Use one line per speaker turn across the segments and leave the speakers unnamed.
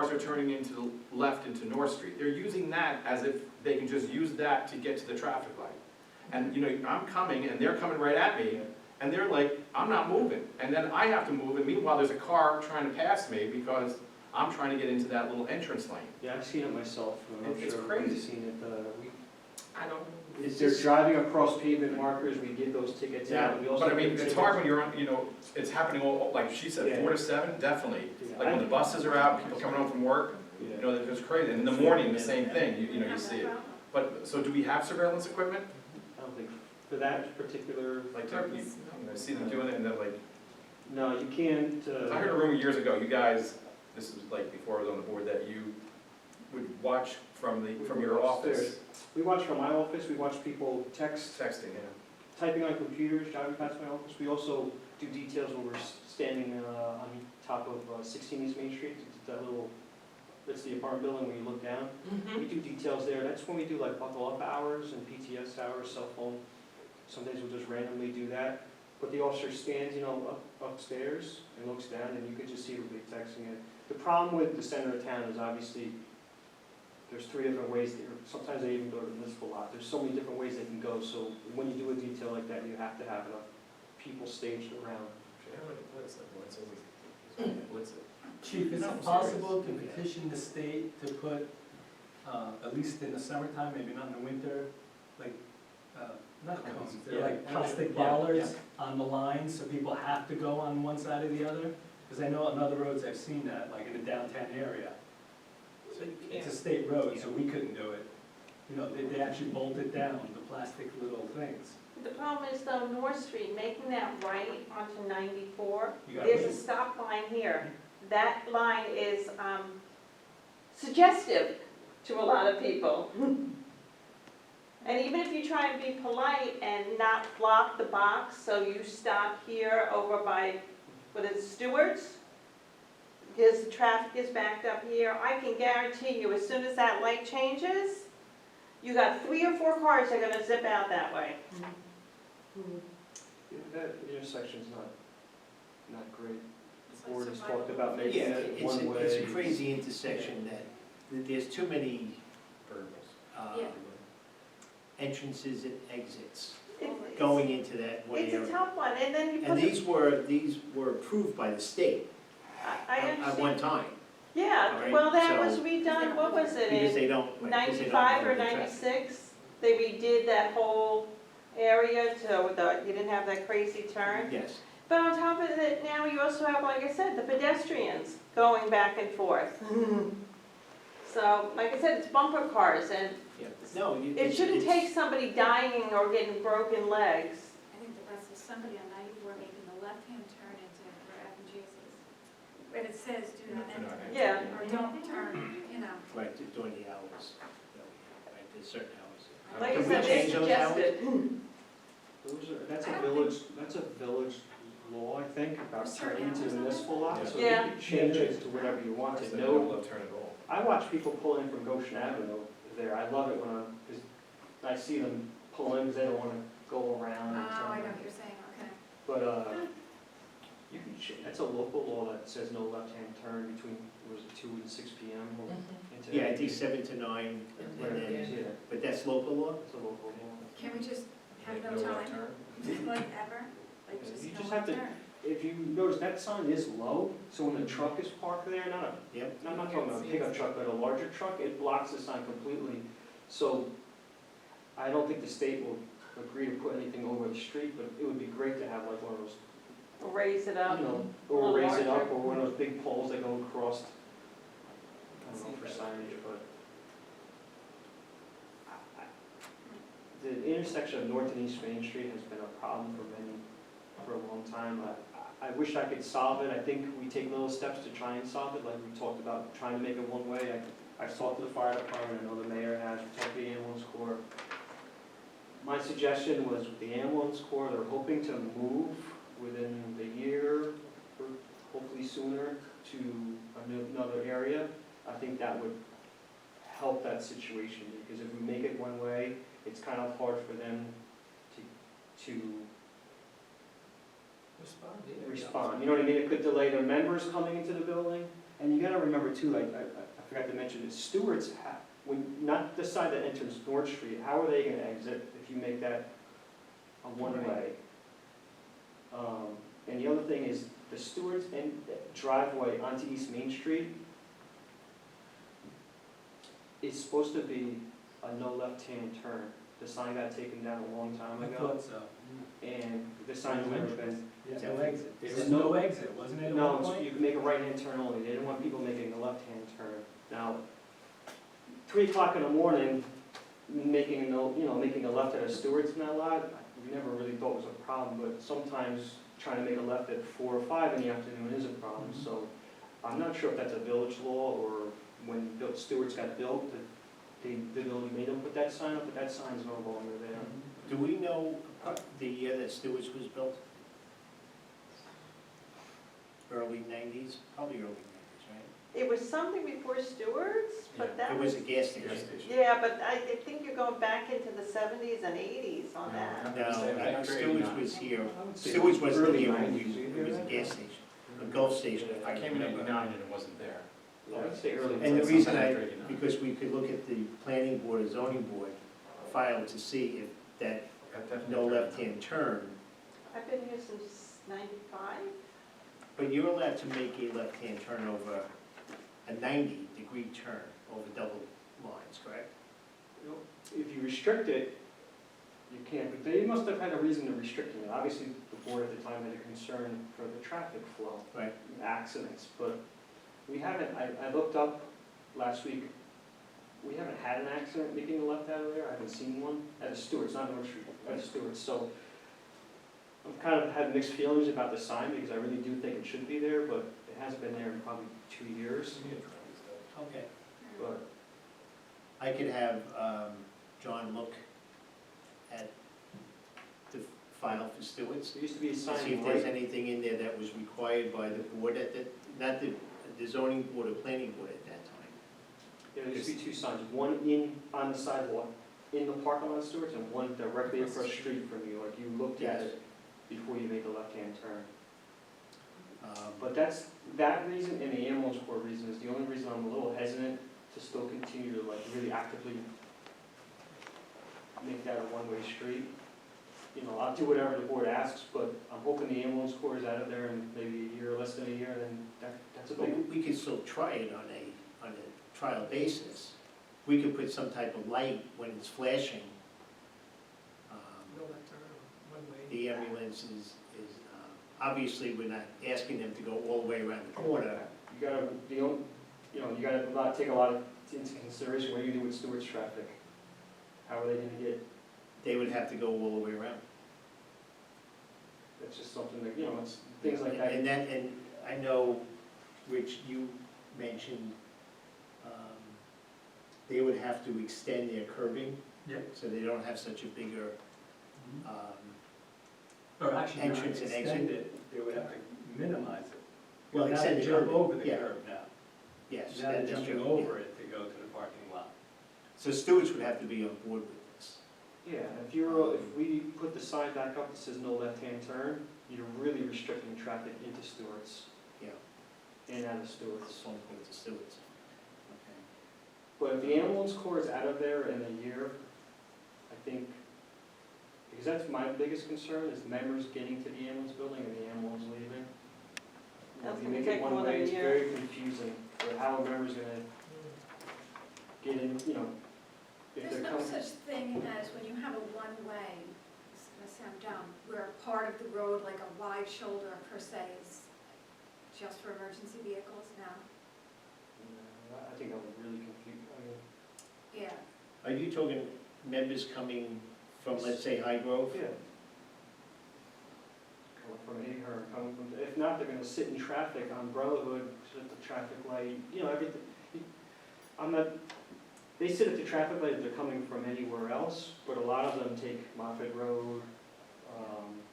cars are turning into the left into North Street. They're using that as if they can just use that to get to the traffic light. And, you know, I'm coming and they're coming right at me, and they're like, I'm not moving. And then I have to move, and meanwhile, there's a car trying to pass me because I'm trying to get into that little entrance lane.
Yeah, I've seen it myself, and I'm
It's
sure everybody's
crazy.
seen it.
I don't.
If they're driving across pavement markers, we give those tickets out. We also
But I mean,
give
it's
tickets.
hard when you're on, you know, it's happening all, like she said,
Yeah.
4 to 7, definitely.
Yeah.
Like when the buses are out, people coming home from work,
Yeah.
you know, it's crazy. And in the morning, the same thing, you know, you see it. But, so do we have surveillance equipment?
I don't think, for that particular,
Like, you know, see them doing it and then like,
no, you can't,
I heard a rumor years ago, you guys, this was like before I was on the board, that you would watch from your office.
We watch from my office, we watch people
Texting, yeah.
typing on computers, driving past my office. We also do details when we're standing on top of 16 East Main Street. It's that little, that's the apartment building when you look down. We do details there. That's when we do like buckle up hours and PTS hours, cell phone. Sometimes we'll just randomly do that. But the officer stands, you know, upstairs and looks down, and you can just see everybody texting it. The problem with the center of town is obviously there's 3 different ways. Sometimes they even go to the municipal lot. There's so many different ways they can go. So when you do a detail like that, you have to have enough people staged around.
Chief, is it possible to petition the state to put, at least in the summertime, maybe not in the winter, like, not cones, they're like plastic bollards on the lines, so people have to go on one side or the other? Because I know on other roads I've seen that, like in the downtown area.
So you
It's a state road, so we couldn't do it. You know, they actually bolted down the plastic little things.
The problem is though, North Street, making that right onto 94,
You gotta
there's a
wait.
stop line here. That line is suggestive to a lot of people. And even if you try and be polite and not block the box, so you stop here over by, what is it, Stewart's? Because the traffic is backed up here, I can guarantee you, as soon as that light changes, you got 3 or 4 cars that are gonna zip out that way.
That intersection's not great. The board has talked about making it one way.
It's a crazy intersection that there's too many
Yeah.
entrances and exits
It's-
going into that one
It's a
area.
tough one, and then you put
And
the,
these were approved by the state
I
at one
understand.
time,
Yeah,
Alright,
well, that was
so-
redone, what was it,
because
in
they don't. because they don't
95 or
know the traffic.
96? They redid that whole area so you didn't have that crazy turn.
Yes,
But on top of it, now you also have, like I said, the pedestrians going back and forth. So, like I said, it's bumper cars, and
yeah, no.
it shouldn't take somebody dying or getting broken legs.
I think the rest is somebody on 94 making the left-hand turn into where F and J's is. When it says do not enter.
Yeah.
Or don't turn, you know.
Right, during the hours, right, there's certain hours.
Like I
Can we
said, they
change those hours?
suggested.
That's a village law, I think, about turning into the municipal lot. So
Yeah.
you can change it to whatever you want to.
No
No,
left turn at all.
I watch people pull in from Goshen Avenue there. I love it when because I see them pull in because they don't want to go around.
Oh,
and turn
I know
around.
what you're saying, okay.
But you can that's a local law that says no left-hand turn between, was it 2 and 6 p.m. or into
Yeah, I think 7 to 9, and
whatever it is,
then,
yeah,
but that's local law?
it's a local law.
Can we just have no
left
time,
turn.
like ever? Like just
You
no
just
left
have to-
turn?
If you notice, that sign is low, so when the truck is parked there,
Yep.
I'm not talking about a pickup truck, but a larger truck, it blocks the sign completely. So I don't think the state will agree to put anything over the street, but it would be great to have like one of those,
Raise it up.
you know,
a
or
little
raise it
larger.
up, or one of those big poles that go across. I don't know for signage, but. The intersection of North and East Main Street has been a problem for a long time. I wish I could solve it. I think we take little steps to try and solve it, like we talked about trying to make it one way. I've talked to the fire department, I know the mayor has, we talked to the ambulance corps. My suggestion was with the ambulance corps, they're hoping to move within the year, or hopefully sooner, to another area. I think that would help that situation, because if we make it one way, it's kind of hard for them to respond. You know what I mean? It could delay their members coming into the building. And you gotta remember too, like, I forgot to mention, that Stewart's, not the side that enters North Street, how are they gonna exit if you make that a one-way? And the other thing is, the Stewart's driveway onto East Main Street is supposed to be a no left-hand turn. The sign got taken down a long time
I
ago,
thought so.
and the sign's never been.
There's no exit. There
There's
was no exit, wasn't it, at
No,
one point?
you can make a right-hand turn only, they didn't want people making a left-hand turn. Now, 3 o'clock in the morning, making making a left at a Stewart's in that lot, we never really thought was a problem, but sometimes trying to make a left at 4 or 5 in the afternoon is a problem, so I'm not sure if that's a village law, or when Stewart's got built, that the village made them put that sign up, but that sign's no longer there.
Do we know the year that Stewart's was built? Early 90s? Probably early 90s, right?
It was something before Stewart's, but that
It was a gas station.
Gas station.
yeah, but I think you're going back into the 70s and 80s on that.
No, Stewart's was here.
I would say
Stewart's was the
early
year when
90s, you
it
hear
was a
that?
gas station, a Gulf station. if
I came in
remember.
'89 and it wasn't there.
I would say early.
And the
Sometime
reason
after 89.
because we could look at the planning board or zoning board file to see if that no left-hand turn,
I've been here since 95.
but you're allowed to make a left-hand turn over a 90-degree turn over double lines, correct?
If you restrict it, you can't, but they must have had a reason to restrict it. Obviously, the board at the time had a concern for the traffic flow.
Right.
Accidents, but we haven't, I looked up last week, we haven't had an accident making a left out of there, I haven't seen one, at a Stewart's, not North Street, at a Stewart's, so I've kind of had mixed feelings about the sign, because I really do think it should be there, but it hasn't been there in probably 2 years,
Okay.
but
I could have John look at the file for Stewart's,
there used to be a
to
sign
see if
in
there's
white.
anything in there that was required by the board at the, not the zoning board or planning board at that time.
Yeah, there used to be 2 signs, one on the sidewalk, in the parking lot of Stewart's, and one directly across the street from you, like you looked at it before you made the left-hand turn. But that's, that reason and the ambulance corps reason is the only reason I'm a little hesitant to still continue to like really actively make that a one-way street. You know, I'll do whatever the board asks, but I'm hoping the ambulance corps is out of there in maybe a year, less than a year, and then that's a
But
big.
we could still try it on a trial basis. We could put some type of light when it's flashing. The ambulance is, obviously, we're not asking them to go all the way around the corner.
You gotta, you gotta take a lot of into consideration what you do with Stewart's traffic. How are they gonna get,
They would have to go all the way around.
that's just something that, it's things like that.
And I know, Rich, you mentioned, they would have to extend their curbing.
Yep.
So they don't have such a bigger,
Or actually, not
entrance and
extend
exit.
it, they would have to minimize it.
Well,
Now
extend
they
the
jump
curb,
over the
yeah.
curb now.
yes.
Now they're
that is
jumping
true,
over
yeah.
it to go to the parking lot.
So Stewart's would have to be on board with this.
Yeah, if we put the sign back up that says no left-hand turn, you're really restricting traffic into Stewart's.
Yeah.
And out of
It's
Stewart's.
phone call to Stewart's.
But if the ambulance corps is out of there in a year, I think, because that's my biggest concern, is members getting to the ambulance building and the ambulance leaving.
That's
If you
gonna
make
take
it one
more than
way,
a
it's
year.
very confusing for how a member's gonna get in, if
There's
they're
no
coming.
such thing as when you have a one-way, it's gonna sound dumb, where part of the road, like a wide shoulder per se, is just for emergency vehicles now.
I think that would really confuse,
Yeah.
Are you talking members coming from, let's say, High Grove?
yeah. Coming from Ahern, coming from, if not, they're gonna sit in traffic on Brotherhood, sit at the traffic light, everything. I'm not, they sit at the traffic light if they're coming from anywhere else, but a lot of them take Moffett Road,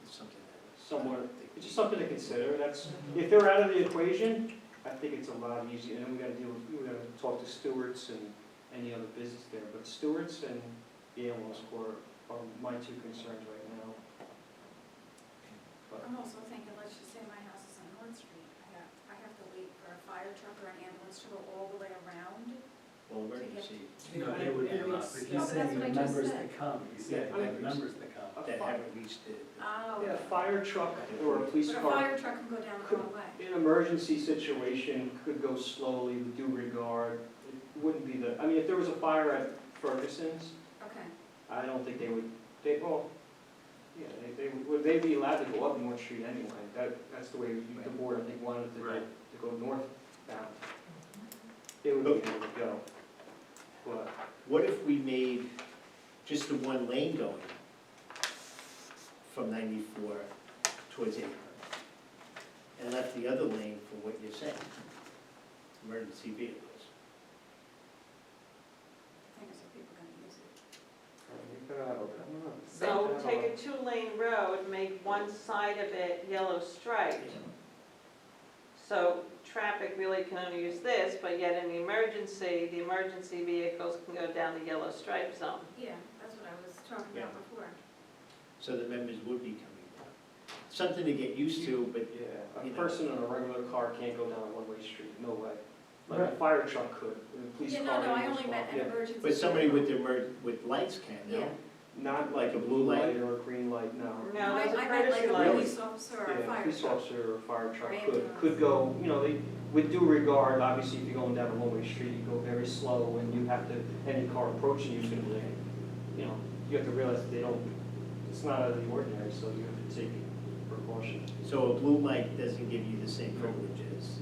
Something that.
somewhere, it's just something to consider, that's, if they're out of the equation, I think it's a lot easier, and then we gotta talk to Stewart's and any other business there, but Stewart's and the ambulance corps are my 2 concerns right now. But
I'm also thinking, let's just say my house is on North Street, I have to wait for a fire truck or an to go all the way around?
Well, emergency,
No, they would be allowed, but
No,
he's
but
saying
that's what I
the
just
members
said.
to come, he said,
Yeah,
the members to come.
that haven't reached the,
Oh.
Yeah, a fire truck or a police
But a
car,
fire truck can go down the wrong way.
in an emergency situation, could go slowly with due regard. It wouldn't be the, I mean, if there was a fire at Ferguson's,
Okay.
I don't think they would, well, yeah, would they be allowed to go up North Street anyway? That's the way the board, I think, wanted
Right.
to go northbound. They would be able to go. But,
what if we made just the one lane going from 94 towards 800? And left the other lane for what you're saying, emergency vehicles?
I think it's what people are gonna use it.
you could have a, I don't know.
So take a 2-lane road, make one side of it yellow striped. So traffic really can only use this, but yet in the emergency vehicles can go down the yellow stripe zone.
Yeah, that's what I was talking about before.
So the members would be coming down. Something to get used to, but
Yeah, a
You know.
person in a regular car can't go down a one-way street, no way. Like a
Right.
fire truck could, a police
Yeah,
car.
no, I
ambulance
only meant
car,
an
yeah.
emergency.
but somebody
vehicle.
with lights can, no?
Yeah.
Not like a blue light or a green light, no.
No,
I
those are
meant like
courtesy
a
lights.
police officer or a
Yeah,
fire
police
truck.
officer or a fire truck
Or
could
ambulance.
go, you know, they, with due regard, obviously, if you're going down a one-way street, you go very slow, and you have to, any car approaching you is gonna be, you know, you have to realize that they don't, it's not out of the ordinary, so you have to take precautions.
So a blue light doesn't give you the same privileges?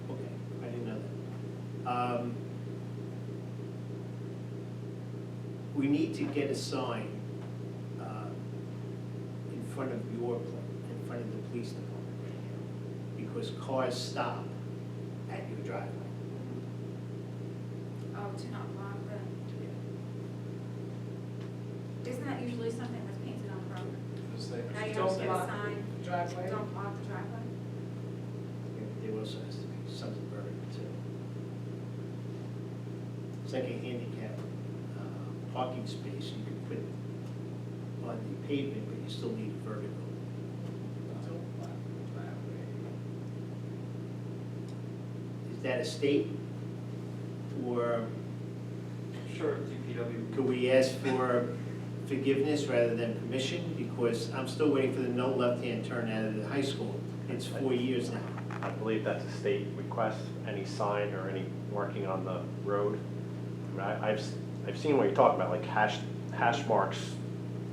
Okay, I didn't know that. We need to get a sign in front of your place, in front of the police department right now, because cars stop at your driveway.
Oh, to not block the, isn't that usually something that's painted on the road? Now you don't get a sign,
Driveway.
don't block the driveway?
There also has to be something vertical too. It's like a handicap parking space you can put on the pavement, but you still need a vertical. Is that a state? Or
Sure, DPW.
could we ask for forgiveness rather than permission? Because I'm still waiting for the no left-hand turn out of the high school. It's 4 years now.
I believe that's a state request, any sign or any marking on the road. I mean, I've seen what you're talking about, like hash marks,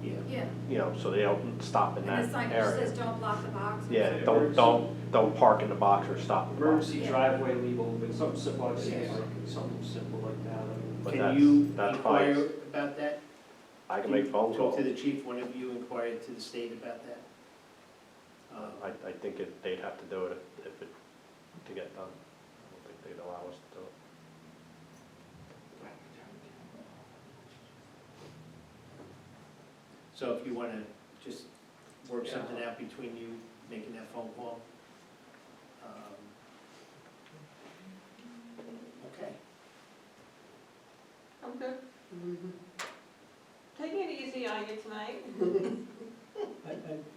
Yeah.
Yeah.
you know, so they don't stop in
And
that
the sign just
area.
says, don't block the box. or
Yeah,
something.
don't park in the box or stop in the box.
Emergency
Yeah.
driveway legal, but something simple, I've seen,
Yeah.
like, something simple like that, I mean.
But
Can
that's-
you
that's
inquire
fine.
about that?
I can make phone
Talk
calls.
to the chief, one of you inquire to the state about that?
I think they'd have to do it if it, to get done. I don't think they'd allow us to do it.
So if you want to just work
Yeah.
something out between you, making that phone call. Okay.
I'm good. Taking it easy on you tonight.
I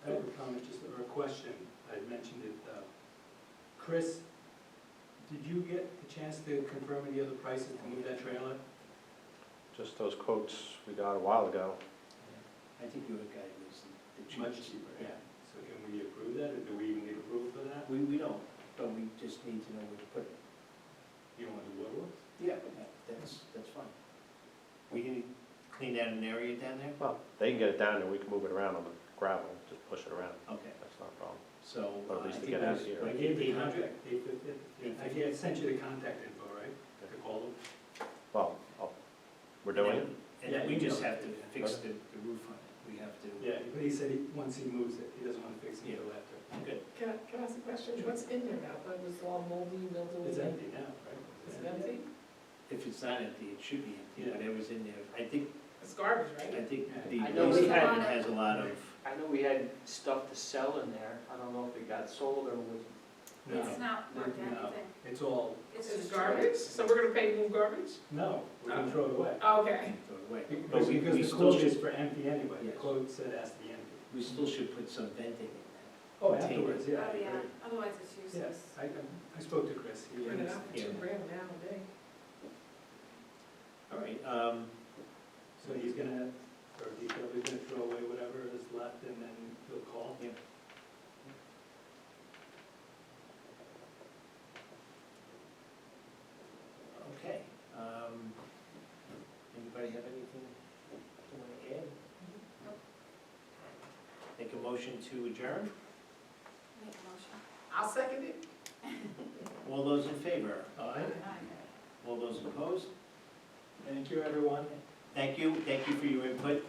have a comment, just or a question, I mentioned it, Chris, did you get the chance to confirm any other prices to move that trailer?
Just those quotes we got a while ago.
I think your guy was the
Much
cheapest.
cheaper,
Yeah.
So can we approve that, or do we even need approval for that?
We don't, but we just need to know where to put it.
You don't want the waterworks?
Yeah, that's fine. We can clean out an area down there?
Well, they can get it down there, we can move it around on the gravel, just push it around.
Okay,
That's not a problem.
so.
Or at least
I
to
think
get out
it was,
here.
I
like,
gave the
800?
contact, 850, I sent you the contact info, right, to call them?
Well, we're doing it.
And
Yeah,
we
you
just
know.
have to fix the roof on it. We have to.
Yeah, but he said once he moves it, he doesn't want to fix it until after.
Good.
Can I ask a question? What's in there now? It was all moldy, mildewy.
It's empty now, right?
Is it empty?
If it's not empty, it should be empty,
Yeah.
whatever's in there. I think
It's garbage, right?
the
I know
police
we had-
department has a lot of,
I know we had stuff to sell in there, I don't know if it got sold or was.
It's not marked
No.
anything.
It's all,
It's
It's
just
garbage? So we're gonna pay to move garbage?
no, we're gonna throw it away.
Okay.
throw it away. But
Because
we
the
still
quote is
should,
for empty anyway, the
Yes.
quote said it has to be empty.
we still should put some venting in
Oh,
Take it.
afterwards, yeah.
Oh, yeah, otherwise it's
Yes,
useless.
I spoke to Chris. He
Rent it
was-
out for
Yeah.
$2,000 now a day.
All right,
So he's gonna, or he's gonna throw away whatever is left and then he'll call.
Yeah. okay. Anybody have anything to want to add?
Nope.
Make a motion to adjourn?
Make a motion.
I'll second it.
All those in favor?
All right,
All those opposed?
thank you, everyone.
Thank you for your input.